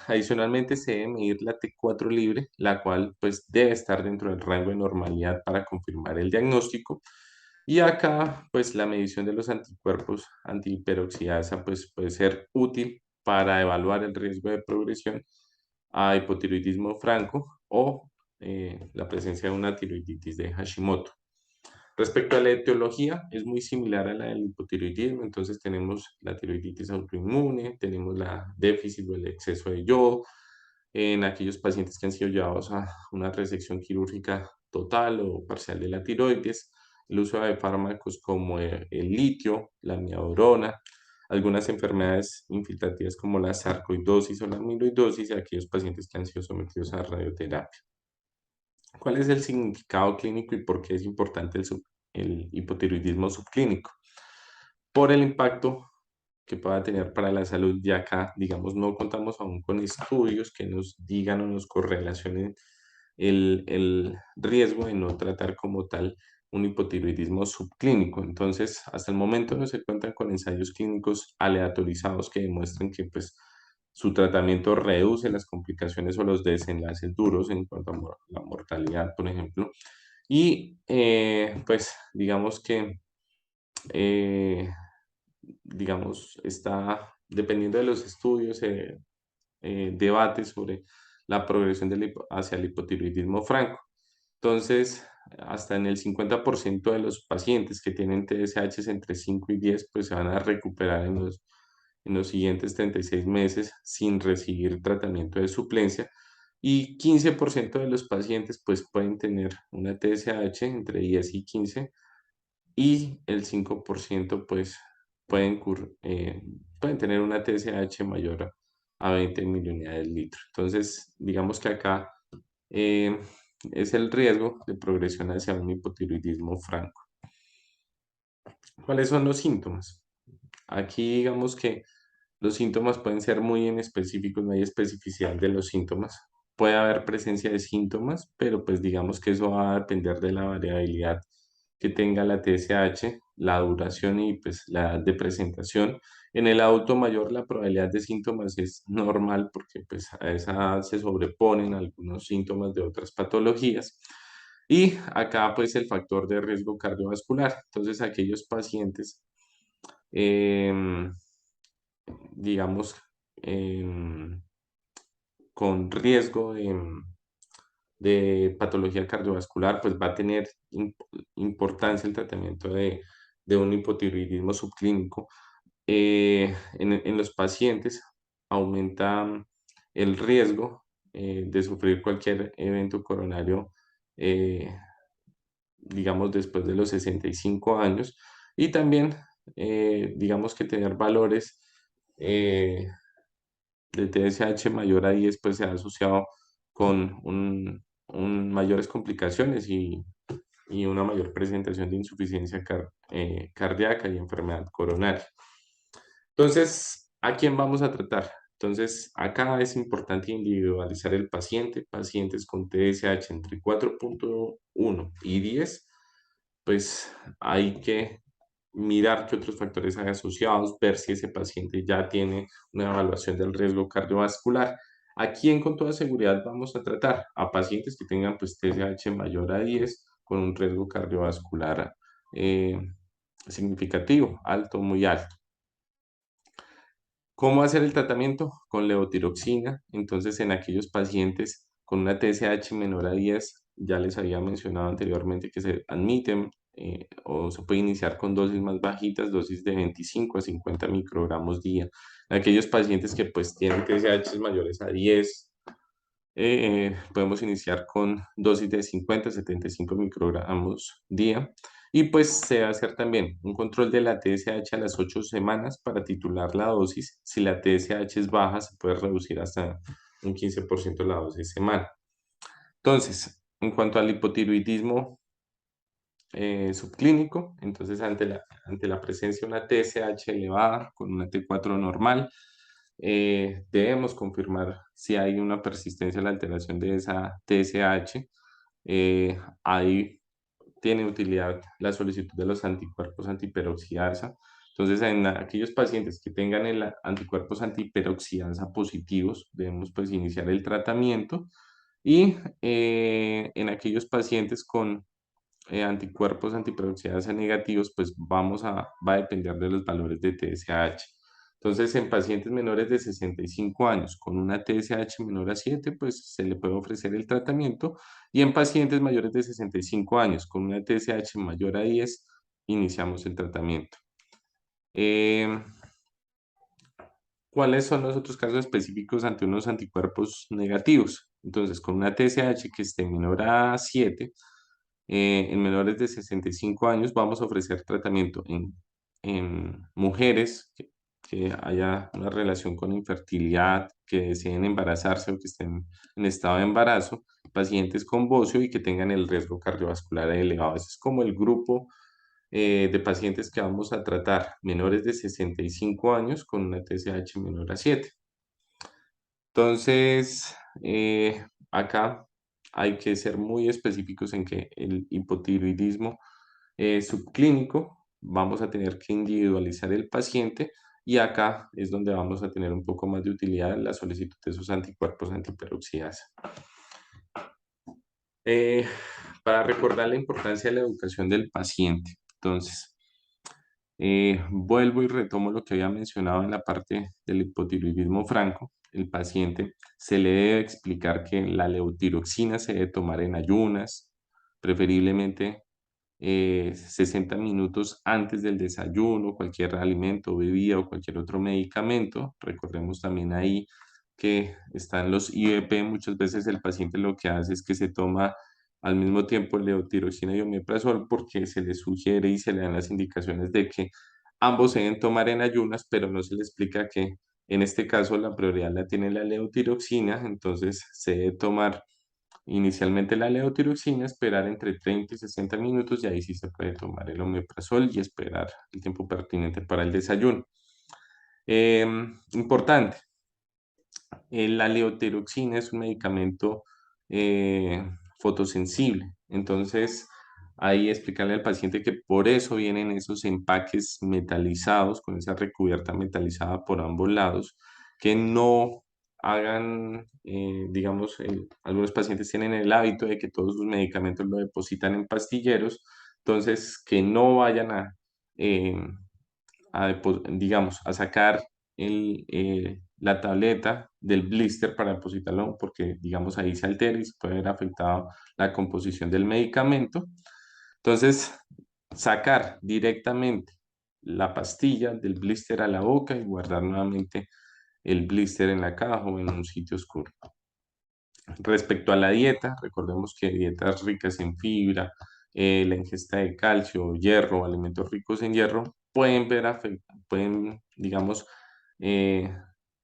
Adicionalmente se debe medir la T4 libre, la cual pues debe estar dentro del rango de normalidad para confirmar el diagnóstico. Y acá pues la medición de los anticuerpos antihiperoxidasa pues puede ser útil para evaluar el riesgo de progresión a hipotiroidismo franco o la presencia de una tiroiditis de Hashimoto. Respecto a la etiología, es muy similar a la del hipotiroidismo, entonces tenemos la tiroiditis autoinmune, tenemos la déficit o el exceso de yodo, en aquellos pacientes que han sido llevados a una resección quirúrgica total o parcial de la tiroides, el uso de fármacos como el litio, la amiodarona, algunas enfermedades infiltrativas como la sarcoidosis o la amiloidosis y aquellos pacientes que han sido sometidos a radioterapia. ¿Cuál es el significado clínico y por qué es importante el hipotiroidismo subclínico? Por el impacto que pueda tener para la salud, ya acá, digamos, no contamos aún con estudios que nos digan o nos correlacionen el riesgo de no tratar como tal un hipotiroidismo subclínico. Entonces, hasta el momento no se cuentan con ensayos clínicos aleatorizados que demuestren que pues, su tratamiento reduce las complicaciones o los desenlaces duros en cuanto a la mortalidad, por ejemplo. Y pues digamos que eh, digamos, está, dependiendo de los estudios, debate sobre la progresión hacia el hipotiroidismo franco. Entonces, hasta en el 50% de los pacientes que tienen TSH entre 5 y 10, pues se van a recuperar en los siguientes 36 meses sin recibir tratamiento de suplencia. Y 15% de los pacientes pues pueden tener una TSH entre 10 y 15 y el 5% pues pueden, pueden tener una TSH mayor a 20 miliunidades litro. Entonces, digamos que acá eh, es el riesgo de progresión hacia un hipotiroidismo franco. ¿Cuáles son los síntomas? Aquí digamos que los síntomas pueden ser muy inespecíficos, no hay especificidad de los síntomas. Puede haber presencia de síntomas, pero pues digamos que eso va a depender de la variabilidad que tenga la TSH, la duración y pues la edad de presentación. En el adulto mayor la probabilidad de síntomas es normal porque pues a esa edad se sobreponen algunos síntomas de otras patologías. Y acá pues el factor de riesgo cardiovascular. Entonces aquellos pacientes em, digamos, em, con riesgo de patología cardiovascular, pues va a tener importancia el tratamiento de un hipotiroidismo subclínico. En los pacientes aumenta el riesgo de sufrir cualquier evento coronario, eh, digamos, después de los 65 años y también, digamos que tener valores eh, de TSH mayor a 10 pues se ha asociado con mayores complicaciones y una mayor presentación de insuficiencia cardíaca y enfermedad coronaria. Entonces, ¿a quién vamos a tratar? Entonces, acá es importante individualizar el paciente. Pacientes con TSH entre 4.1 y 10, pues hay que mirar qué otros factores hay asociados, ver si ese paciente ya tiene una evaluación del riesgo cardiovascular. ¿A quién con toda seguridad vamos a tratar? A pacientes que tengan pues TSH mayor a 10 con un riesgo cardiovascular eh, significativo, alto, muy alto. ¿Cómo hacer el tratamiento? Con levotiroxina. Entonces, en aquellos pacientes con una TSH menor a 10, ya les había mencionado anteriormente que se admiten o se puede iniciar con dosis más bajitas, dosis de 25 a 50 microgramos día. En aquellos pacientes que pues tienen TSH mayores a 10, podemos iniciar con dosis de 50 a 75 microgramos día. Y pues se va a hacer también un control de la TSH a las 8 semanas para titular la dosis. Si la TSH es baja, se puede reducir hasta un 15% la dosis semana. Entonces, en cuanto al hipotiroidismo subclínico, entonces ante la presencia de una TSH elevada con una T4 normal, debemos confirmar si hay una persistencia en la alteración de esa TSH. Ahí tiene utilidad la solicitud de los anticuerpos antiperoxidasa. Entonces, en aquellos pacientes que tengan el anticuerpos antiperoxidasa positivos, debemos pues iniciar el tratamiento y en aquellos pacientes con anticuerpos antiperoxidasa negativos, pues va a depender de los valores de TSH. Entonces, en pacientes menores de 65 años con una TSH menor a 7, pues se le puede ofrecer el tratamiento. Y en pacientes mayores de 65 años con una TSH mayor a 10, iniciamos el tratamiento. ¿Cuáles son los otros casos específicos ante unos anticuerpos negativos? Entonces, con una TSH que esté menor a 7, en menores de 65 años vamos a ofrecer tratamiento en mujeres que haya una relación con infertilidad, que deseen embarazarse o que estén en estado de embarazo, pacientes con bocio y que tengan el riesgo cardiovascular elevado. Ese es como el grupo de pacientes que vamos a tratar, menores de 65 años con una TSH menor a 7. Entonces, acá hay que ser muy específicos en que el hipotiroidismo subclínico vamos a tener que individualizar el paciente y acá es donde vamos a tener un poco más de utilidad en la solicitud de esos anticuerpos antiperoxidasa. Eh, para recordar la importancia de la educación del paciente. Entonces, vuelvo y retomo lo que había mencionado en la parte del hipotiroidismo franco. El paciente se le debe explicar que la levotiroxina se debe tomar en ayunas, preferiblemente 60 minutos antes del desayuno, cualquier alimento, bebida o cualquier otro medicamento. Recordemos también ahí que están los IEP. Muchas veces el paciente lo que hace es que se toma al mismo tiempo levotiroxina y omeprazol, porque se le sugiere y se le dan las indicaciones de que ambos se deben tomar en ayunas, pero no se le explica que en este caso la prioridad la tiene la levotiroxina, entonces se debe tomar inicialmente la levotiroxina, esperar entre 30 y 60 minutos y ahí sí se puede tomar el omeprazol y esperar el tiempo pertinente para el desayuno. Importante, la levotiroxina es un medicamento fotosensible, entonces ahí explicarle al paciente que por eso vienen esos empaques metalizados, con esa recubierta metalizada por ambos lados, que no hagan, digamos, algunos pacientes tienen el hábito de que todos sus medicamentos lo depositan en pastilleros, entonces que no vayan eh, digamos, a sacar la tableta del blister para depositarlo, porque, digamos, ahí se altera y se puede haber afectado la composición del medicamento. Entonces, sacar directamente la pastilla del blister a la boca y guardar nuevamente el blister en la caja o en un sitio oscuro. Respecto a la dieta, recordemos que dietas ricas en fibra, la ingesta de calcio, hierro, alimentos ricos en hierro, pueden, digamos, eh,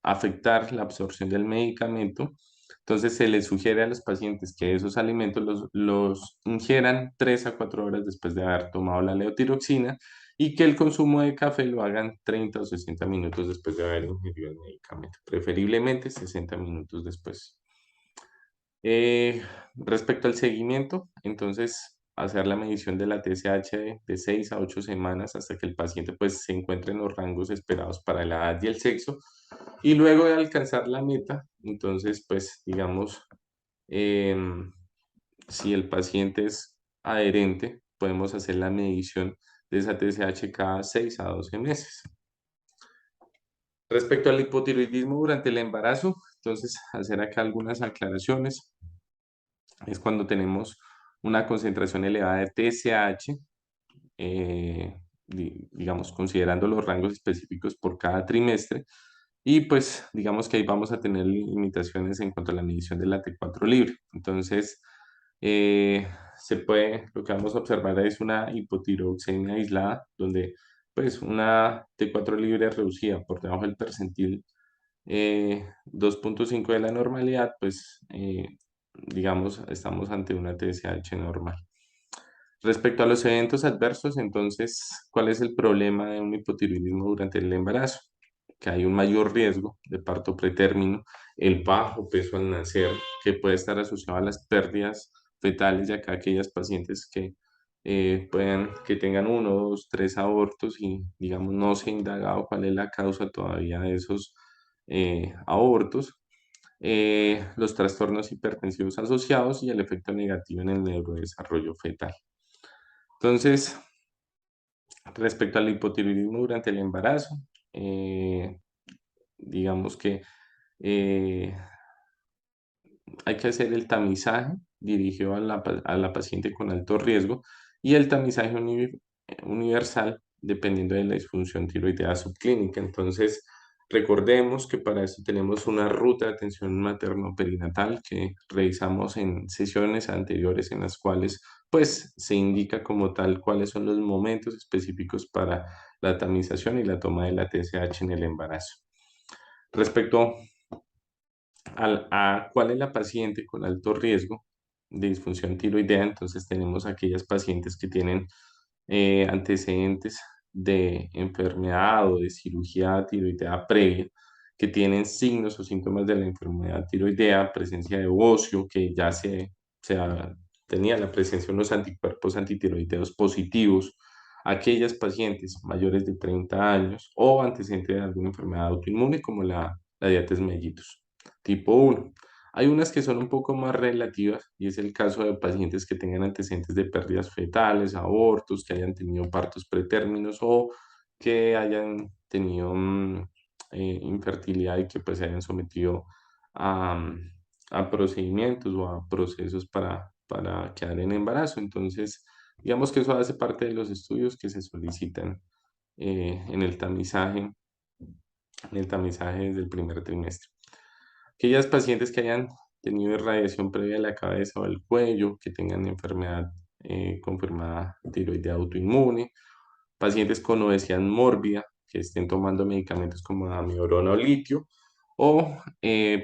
afectar la absorción del medicamento. Entonces se les sugiere a los pacientes que esos alimentos los ingieran 3 a 4 horas después de haber tomado la levotiroxina y que el consumo de café lo hagan 30 o 60 minutos después de haber ingerido el medicamento, preferiblemente 60 minutos después. Respecto al seguimiento, entonces hacer la medición de la TSH de 6 a 8 semanas hasta que el paciente pues se encuentre en los rangos esperados para la edad y el sexo. Y luego de alcanzar la meta, entonces pues digamos, em, si el paciente es adherente, podemos hacer la medición de esa TSH cada 6 a 12 meses. Respecto al hipotiroidismo durante el embarazo, entonces hacer acá algunas aclaraciones. Es cuando tenemos una concentración elevada de TSH, digamos, considerando los rangos específicos por cada trimestre, y pues digamos que ahí vamos a tener limitaciones en cuanto a la medición de la T4 libre. Entonces, lo que vamos a observar es una hipotiroxemia aislada, donde pues una T4 libre reducida por debajo del percentil 2.5 de la normalidad, pues digamos, estamos ante una TSH normal. Respecto a los eventos adversos, entonces, ¿cuál es el problema de un hipotiroidismo durante el embarazo? Que hay un mayor riesgo de parto pretérmino, el bajo peso al nacer, que puede estar asociado a las pérdidas fetales, ya que aquellas pacientes que tengan uno, dos, tres abortos y, digamos, no se ha indagado cuál es la causa todavía de esos abortos, los trastornos hipertensivos asociados y el efecto negativo en el neurodesarrollo fetal. Entonces, respecto al hipotiroidismo durante el embarazo, digamos que eh, hay que hacer el tamizaje dirigido a la paciente con alto riesgo y el tamizaje universal dependiendo de la disfunción tiroidea subclínica. Entonces, recordemos que para eso tenemos una ruta de atención materno-perinatal que revisamos en sesiones anteriores en las cuales pues se indica como tal cuáles son los momentos específicos para la tamización y la toma de la TSH en el embarazo. Respecto a cuál es la paciente con alto riesgo de disfunción tiroidea, entonces tenemos aquellas pacientes que tienen antecedentes de enfermedad o de cirugía tiroidea previa, que tienen signos o síntomas de la enfermedad tiroidea, presencia de bocio, que ya tenía la presencia de unos anticuerpos antitiroideos positivos, aquellas pacientes mayores de 30 años o antecedentes de alguna enfermedad autoinmune como la diabetes mellitus tipo 1. Hay unas que son un poco más relativas y es el caso de pacientes que tengan antecedentes de pérdidas fetales, abortos, que hayan tenido partos pretérminos o que hayan tenido infertilidad y que pues se hayan sometido a procedimientos o a procesos para quedar en embarazo. Entonces, digamos que eso hace parte de los estudios que se solicitan en el tamizaje desde el primer trimestre. Aquellas pacientes que hayan tenido irradiación previa de la cabeza o del cuello, que tengan enfermedad confirmada tiroidea autoinmune, pacientes con obesidad mórbida, que estén tomando medicamentos como amiodarona o litio, o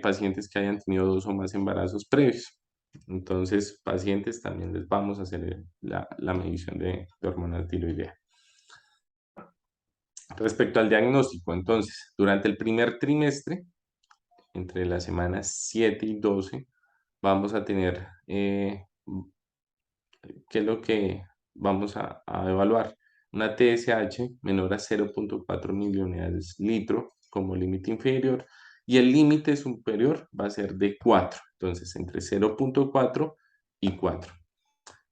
pacientes que hayan tenido 2 o más embarazos previos. Entonces, pacientes también les vamos a hacer la medición de hormona tiroidea. Respecto al diagnóstico, entonces, durante el primer trimestre, entre las semanas 7 y 12, vamos a tener, ¿qué es lo que vamos a evaluar? Una TSH menor a 0.4 miliunidades litro como límite inferior y el límite superior va a ser de 4, entonces entre 0.4 y 4.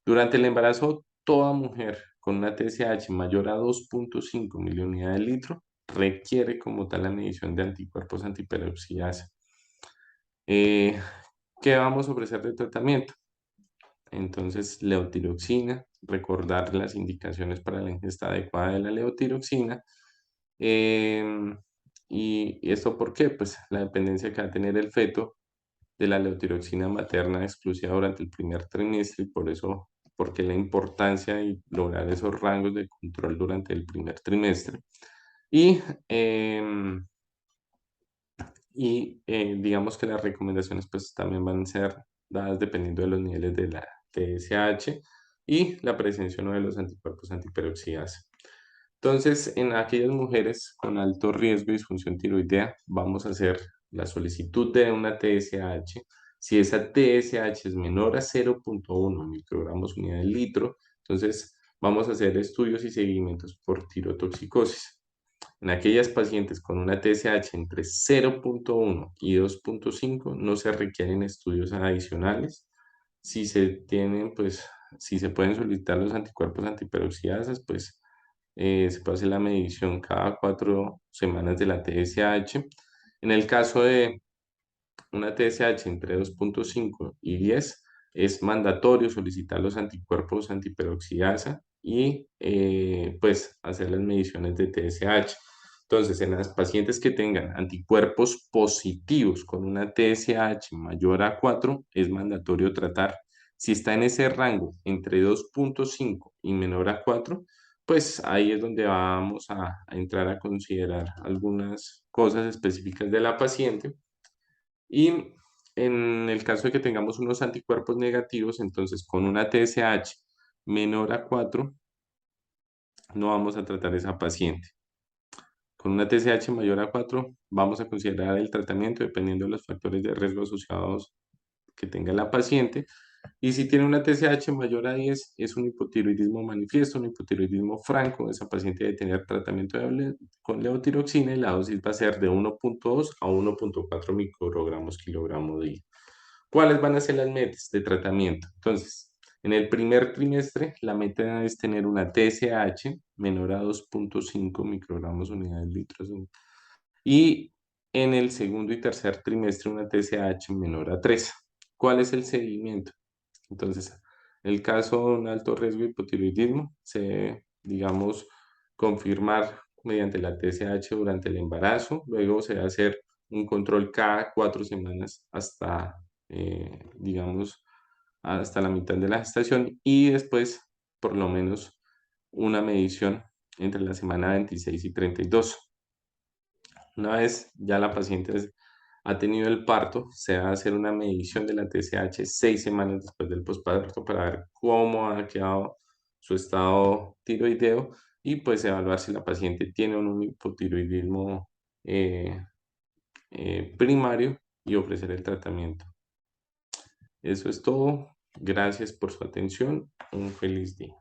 Durante el embarazo, toda mujer con una TSH mayor a 2.5 miliunidades litro requiere como tal la medición de anticuerpos antiperoxidasa. ¿Qué vamos a ofrecer de tratamiento? Entonces, levotiroxina, recordar las indicaciones para la ingesta adecuada de la levotiroxina. Em, ¿Y esto por qué? Pues la dependencia que va a tener el feto de la levotiroxina materna exclusiva durante el primer trimestre y por eso, porque la importancia de lograr esos rangos de control durante el primer trimestre. Y em, digamos que las recomendaciones pues también van a ser dadas dependiendo de los niveles de la TSH y la presencia o no de los anticuerpos antiperoxidasa. Entonces, en aquellas mujeres con alto riesgo de disfunción tiroidea, vamos a hacer la solicitud de una TSH. Si esa TSH es menor a 0.1 microgramos unidad de litro, entonces vamos a hacer estudios y seguimientos por tirotoxicosis. En aquellas pacientes con una TSH entre 0.1 y 2.5 no se requieren estudios adicionales. Si se tienen, pues, si se pueden solicitar los anticuerpos antiperoxidasas, pues se puede hacer la medición cada 4 semanas de la TSH. En el caso de una TSH entre 2.5 y 10, es mandatorio solicitar los anticuerpos antiperoxidasa y pues hacer las mediciones de TSH. Entonces, en las pacientes que tengan anticuerpos positivos con una TSH mayor a 4, es mandatorio tratar. Si está en ese rango entre 2.5 y menor a 4, pues ahí es donde vamos a entrar a considerar algunas cosas específicas de la paciente y en el caso de que tengamos unos anticuerpos negativos, entonces con una TSH menor a 4, no vamos a tratar esa paciente. Con una TSH mayor a 4, vamos a considerar el tratamiento dependiendo de los factores de riesgo asociados que tenga la paciente. Y si tiene una TSH mayor a 10, es un hipotiroidismo manifiesto, un hipotiroidismo franco. Esa paciente debe tener tratamiento con levotiroxina y la dosis va a ser de 1.2 a 1.4 microgramos kilogramo día. ¿Cuáles van a ser las metas de tratamiento? Entonces, en el primer trimestre, la meta es tener una TSH menor a 2.5 microgramos unidades litros. Y en el segundo y tercer trimestre, una TSH menor a 3. ¿Cuál es el seguimiento? Entonces, en el caso de un alto riesgo de hipotiroidismo, se debe, digamos, confirmar mediante la TSH durante el embarazo. Luego se va a hacer un control cada 4 semanas hasta, digamos, hasta la mitad de la gestación y después, por lo menos, una medición entre la semana 26 y 32. Una vez ya la paciente ha tenido el parto, se va a hacer una medición de la TSH 6 semanas después del posparto para ver cómo ha quedado su estado tiroideo y pues evaluar si la paciente tiene un hipotiroidismo eh, primario y ofrecer el tratamiento. Eso es todo. Gracias por su atención. Un feliz día.